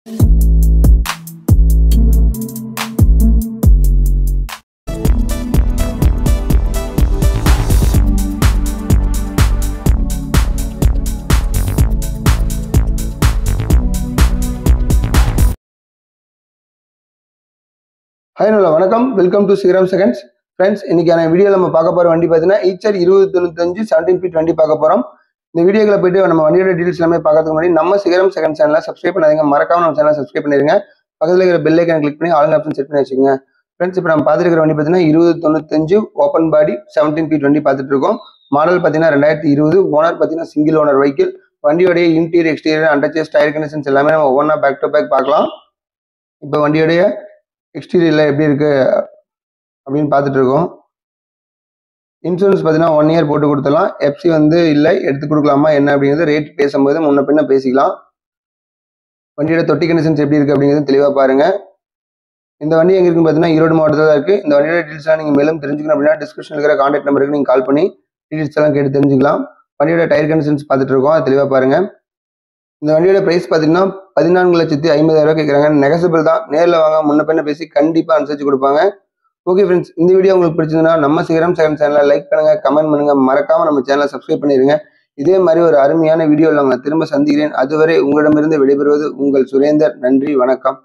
Hi நல்லா வணக்கம், welcome to Sriram seconds. Friends, இன்னைக்கான வீடியோ நம்ம பார்க்க போகிற வண்டி பார்த்தீங்கன்னா ஈச்சர் 2095 17 ஃபீட் வண்டி பார்க்க போகிறோம். இந்த வீடியோக்களை போயிட்டு நம்ம வண்டியோட டீடைல்ஸ் எல்லாமே பார்க்கறதுக்கு முன்னாடி நம்ம ஸ்ரீராம் செகண்ட் சேனலை சப்ஸ்கிரைப் பண்ணாதீங்க, மறக்காம நம்ம சேனலை சப்ஸ்கிரைப் பண்ணிருங்க. பக்கத்தில் இருக்கிற பெல் ஐக்கான கிளிக் பண்ணி ஆல் ஆப்ஷன் செட் பண்ணி வச்சுக்கோங்க. ஃப்ரெண்ட்ஸ், இப்போ நம்ம பார்த்துருக்கிற வண்டி பார்த்தீங்கன்னா 2095 ஓப்பன் பாடி 17 ஃபீட் வண்டி பார்த்துட்டு இருக்கோம். மாடல் பார்த்தீங்கன்னா 2020, ஓனர் பார்த்தீங்கன்னா சிங்கிள் ஓனர் வெஹிக்கிள். வண்டியோடைய interior exterior underchassis tyre conditions எல்லாமே நம்ம ஒவ்வொன்றா பேக் டு பேக் பார்க்கலாம். இப்போ வண்டியோடைய எக்ஸ்டீரியரில் எப்படி இருக்கு அப்படின்னு பார்த்துட்டு இருக்கோம். இன்சூரன்ஸ் பார்த்தீங்கன்னா 1 இயர் போட்டு கொடுத்துடலாம். எஃப்சி இல்லை, எடுத்து கொடுக்கலாமா என்ன அப்படிங்கிறது ரேட் பேசும்போது முன்ன பின்ன பேசிக்கலாம். வண்டியோட தொட்டி கண்டிஷன்ஸ் எப்படி இருக்குது அப்படிங்கிறது தெளிவாக பாருங்கள். இந்த வண்டி எங்கே இருக்குன்னு பார்த்தீங்கன்னா ஈரோடு மாவட்டத்தில் தான் இருக்குது. இந்த வண்டியோட டீட்டெயில்ஸ்லாம் நீங்கள் மேலும் தெரிஞ்சுக்கணும் அப்படின்னா டிஸ்கிரிப்ஷனில் இருக்கிற கான்டாக்ட் நம்பருக்கு நீங்கள் கால் பண்ணி டீட்டெயில்ஸ் எல்லாம் கேட்டு தெரிஞ்சுக்கலாம். வண்டியோட டயர் கண்டிஷன்ஸ் பார்த்துட்டு இருக்கோம், அது தெளிவாக பாருங்கள். இந்த வண்டியோட பிரைஸ் பார்த்தீங்கன்னா 14,50,000 கேட்குறாங்க. நெகசிபிள் தான், நேரில் வாங்க, முன்ன பின்ன பேசி கண்டிப்பாக அனுசரிச்சு கொடுப்பாங்க. ஓகே ஃப்ரெண்ட்ஸ், இந்த வீடியோ உங்களுக்கு பிடிச்சிருந்தா நம்ம ஸ்ரீராம் செகண்ட் சேனலை லைக் பண்ணுங்க, கமெண்ட் பண்ணுங்க, மறக்காம நம்ம சேனலை சப்ஸ்கிரைப் பண்ணிடுங்க. இதே மாதிரி ஒரு அருமையான வீடியோவில் உங்களை திரும்ப சந்திக்கிறேன். அதுவரை உங்களிடமிருந்து விடைபெறுவது உங்கள் சுரேந்தர். நன்றி, வணக்கம்.